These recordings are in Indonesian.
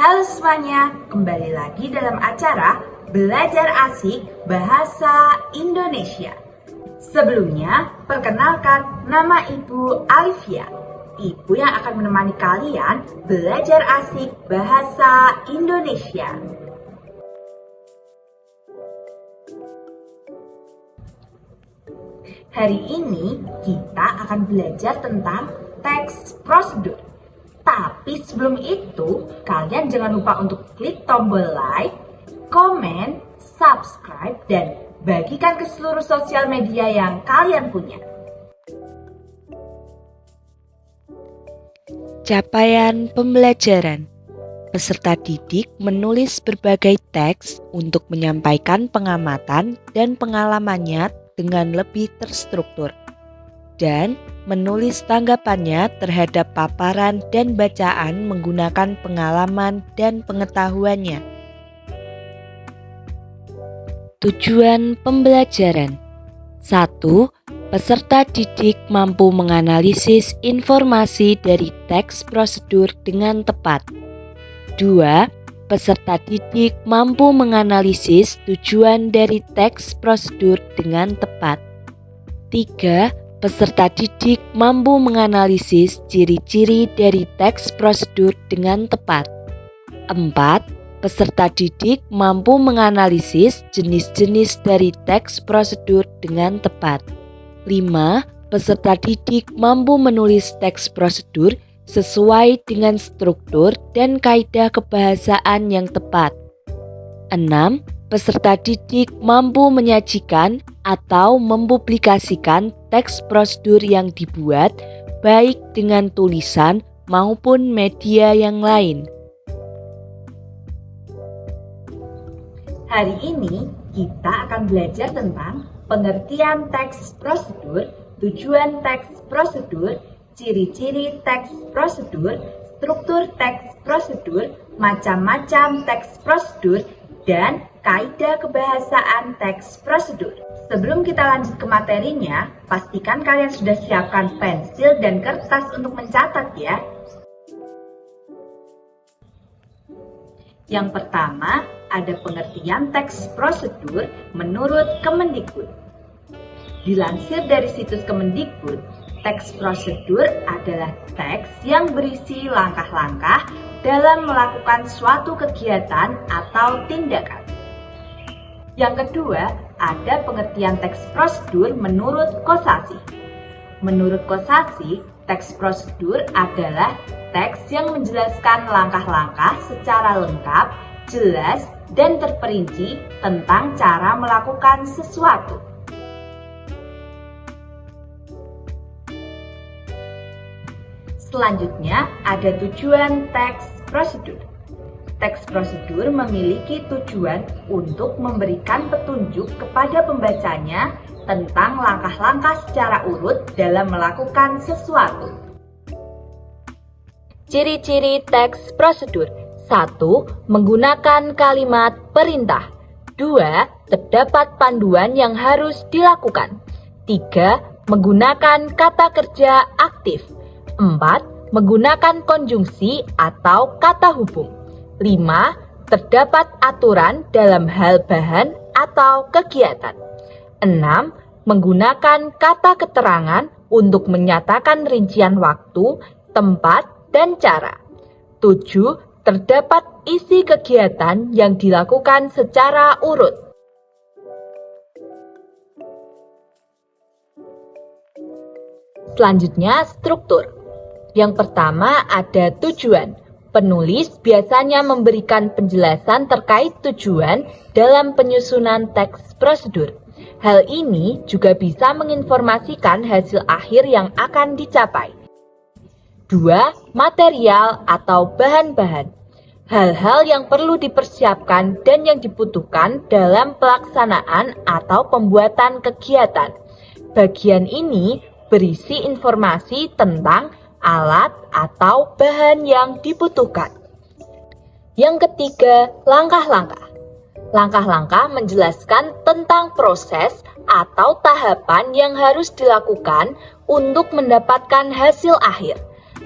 Halo semuanya, kembali lagi dalam acara Belajar Asik Bahasa Indonesia. Sebelumnya, perkenalkan nama Ibu Alivia. Ibu yang akan menemani kalian belajar asik bahasa Indonesia. Hari ini kita akan belajar tentang teks prosedur. Tapi sebelum itu, kalian jangan lupa untuk klik tombol like, komen, subscribe, dan bagikan ke seluruh sosial media yang kalian punya. Capaian pembelajaran. Peserta didik menulis berbagai teks untuk menyampaikan pengamatan dan pengalamannya dengan lebih terstruktur, dan menulis tanggapannya terhadap paparan dan bacaan menggunakan pengalaman dan pengetahuannya. Tujuan pembelajaran. 1. Peserta didik mampu menganalisis informasi dari teks prosedur dengan tepat. 2. Peserta didik mampu menganalisis tujuan dari teks prosedur dengan tepat. 3. Peserta didik mampu menganalisis ciri-ciri dari teks prosedur dengan tepat. 4. Peserta didik mampu menganalisis jenis-jenis dari teks prosedur dengan tepat. 5. Peserta didik mampu menulis teks prosedur sesuai dengan struktur dan kaidah kebahasaan yang tepat. 6. Peserta didik mampu menyajikan atau mempublikasikan teks prosedur yang dibuat baik dengan tulisan maupun media yang lain. Hari ini kita akan belajar tentang pengertian teks prosedur, tujuan teks prosedur, ciri-ciri teks prosedur, struktur teks prosedur, macam-macam teks prosedur, dan kaidah kebahasaan teks prosedur. Sebelum kita lanjut ke materinya, pastikan kalian sudah siapkan pensil dan kertas untuk mencatat ya. Yang pertama, ada pengertian teks prosedur menurut Kemendikbud. Dilansir dari situs Kemendikbud, teks prosedur adalah teks yang berisi langkah-langkah dalam melakukan suatu kegiatan atau tindakan. Yang kedua, ada pengertian teks prosedur menurut Kosasi. Menurut Kosasi, teks prosedur adalah teks yang menjelaskan langkah-langkah secara lengkap, jelas, dan terperinci tentang cara melakukan sesuatu. Selanjutnya, ada tujuan teks prosedur. Teks prosedur memiliki tujuan untuk memberikan petunjuk kepada pembacanya tentang langkah-langkah secara urut dalam melakukan sesuatu. Ciri-ciri teks prosedur. 1. Menggunakan kalimat perintah. 2. Terdapat panduan yang harus dilakukan. 3. Menggunakan kata kerja aktif. 4. Menggunakan konjungsi atau kata hubung. 5. Terdapat aturan dalam hal bahan atau kegiatan. 6. Menggunakan kata keterangan untuk menyatakan rincian waktu, tempat, dan cara. 7. Terdapat isi kegiatan yang dilakukan secara urut. Selanjutnya, struktur. Yang pertama ada tujuan. Penulis biasanya memberikan penjelasan terkait tujuan dalam penyusunan teks prosedur. Hal ini juga bisa menginformasikan hasil akhir yang akan dicapai. 2. Material atau bahan-bahan. Hal-hal yang perlu dipersiapkan dan yang dibutuhkan dalam pelaksanaan atau pembuatan kegiatan. Bagian ini berisi informasi tentang alat atau bahan yang dibutuhkan. Yang ketiga, langkah-langkah. Langkah-langkah menjelaskan tentang proses atau tahapan yang harus dilakukan untuk mendapatkan hasil akhir.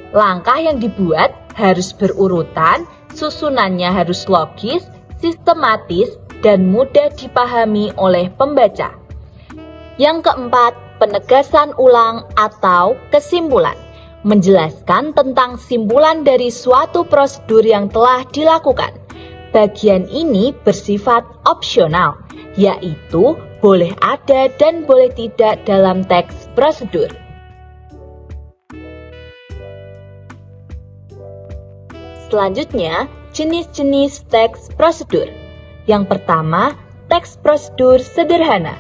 Langkah yang dibuat harus berurutan, susunannya harus logis, sistematis, dan mudah dipahami oleh pembaca. Yang keempat, penegasan ulang atau kesimpulan. Menjelaskan tentang simpulan dari suatu prosedur yang telah dilakukan. Bagian ini bersifat opsional, yaitu boleh ada dan boleh tidak dalam teks prosedur. Selanjutnya, jenis-jenis teks prosedur. Yang pertama, teks prosedur sederhana.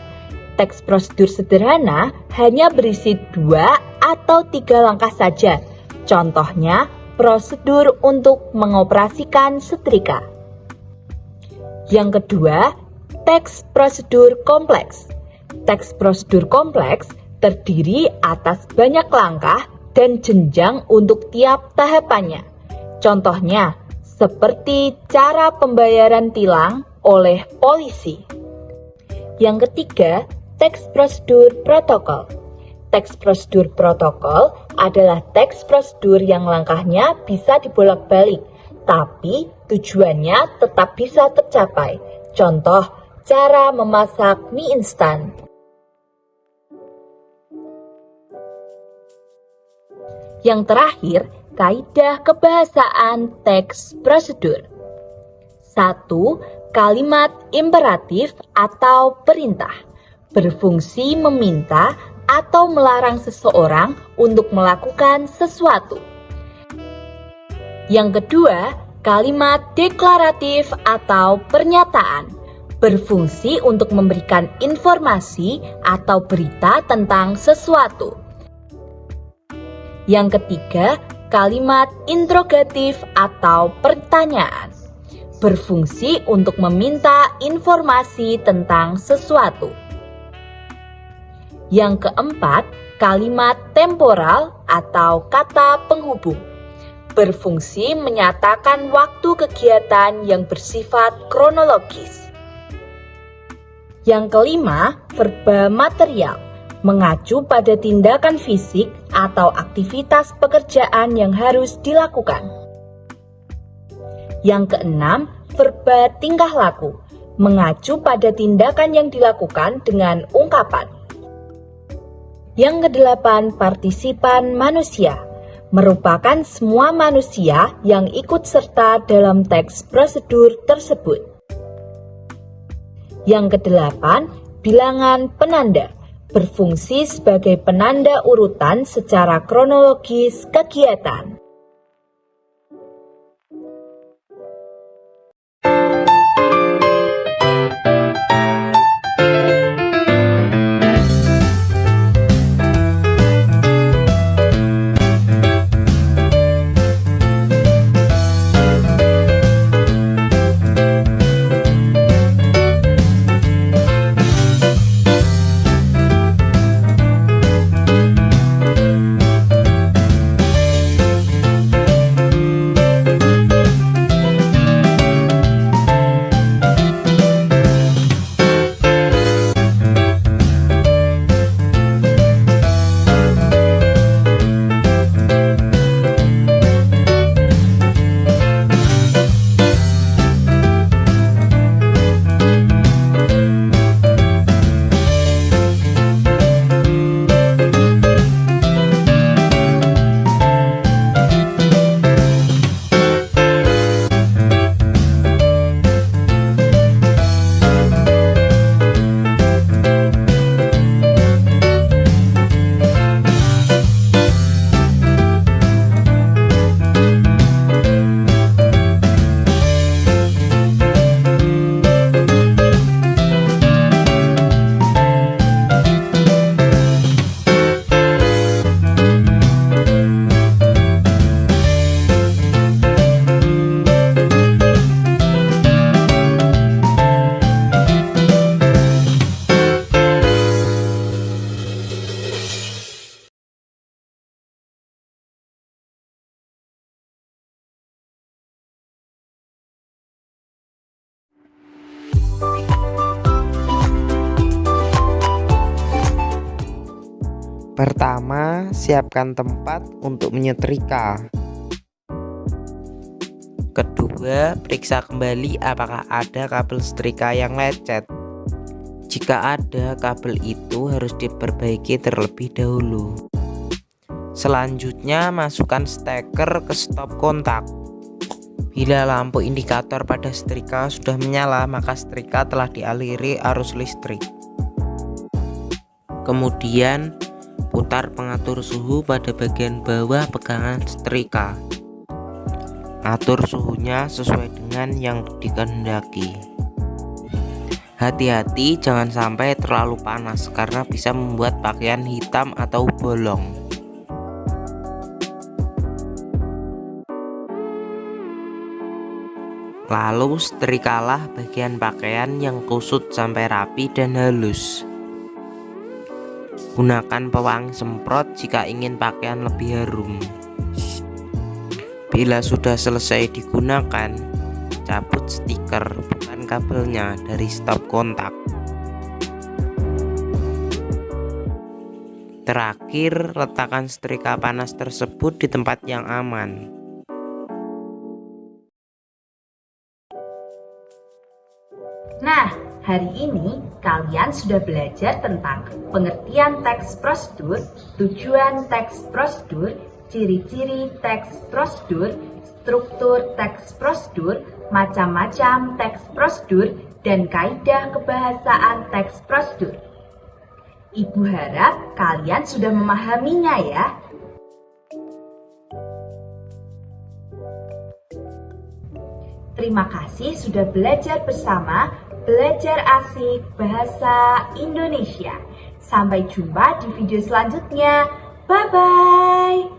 Teks prosedur sederhana hanya berisi 2 atau 3 langkah saja. Contohnya, prosedur untuk mengoperasikan setrika. Yang kedua, teks prosedur kompleks. Teks prosedur kompleks terdiri atas banyak langkah dan jenjang untuk tiap tahapannya. Contohnya, seperti cara pembayaran tilang oleh polisi. Yang ketiga, teks prosedur protokol. Teks prosedur protokol adalah teks prosedur yang langkahnya bisa dibolak-balik, tapi tujuannya tetap bisa tercapai. Contoh, cara memasak mie instan. Yang terakhir, kaidah kebahasaan teks prosedur. 1. Kalimat imperatif atau perintah berfungsi meminta atau melarang seseorang untuk melakukan sesuatu. Yang kedua, kalimat deklaratif atau pernyataan berfungsi untuk memberikan informasi atau berita tentang sesuatu. Yang ketiga, kalimat interrogatif atau pertanyaan berfungsi untuk meminta informasi tentang sesuatu. Yang keempat, kalimat temporal atau kata penghubung berfungsi menyatakan waktu kegiatan yang bersifat kronologis. Yang kelima, verba material mengacu pada tindakan fisik atau aktivitas pekerjaan yang harus dilakukan. Yang keenam, verba tingkah laku mengacu pada tindakan yang dilakukan dengan ungkapan. Yang kedelapan, partisipan manusia merupakan semua manusia yang ikut serta dalam teks prosedur tersebut. Yang kedelapan, bilangan penanda berfungsi sebagai penanda urutan secara kronologis kegiatan. Pertama, siapkan tempat untuk menyetrika. Kedua, periksa kembali apakah ada kabel setrika yang lecet. Jika ada, kabel itu harus diperbaiki terlebih dahulu. Selanjutnya, masukkan steker ke stop kontak. Bila lampu indikator pada setrika sudah menyala, maka setrika telah dialiri arus listrik. Kemudian, putar pengatur suhu pada bagian bawah pegangan setrika. Atur suhunya sesuai dengan yang dikehendaki. Hati-hati jangan sampai terlalu panas karena bisa membuat pakaian hitam atau bolong. Lalu setrikalah bagian pakaian yang kusut sampai rapi dan halus. Gunakan pewangi semprot jika ingin pakaian lebih harum. Bila sudah selesai digunakan, cabut stiker bukan kabelnya dari stop kontak. Terakhir, letakkan setrika panas tersebut di tempat yang aman. Nah, hari ini kalian sudah belajar tentang pengertian teks prosedur, tujuan teks prosedur, ciri-ciri teks prosedur, struktur teks prosedur, macam-macam teks prosedur, dan kaidah kebahasaan teks prosedur. Ibu harap kalian sudah memahaminya ya. Terima kasih sudah belajar bersama Belajar Asik Bahasa Indonesia. Sampai jumpa di video selanjutnya. Bye-bye.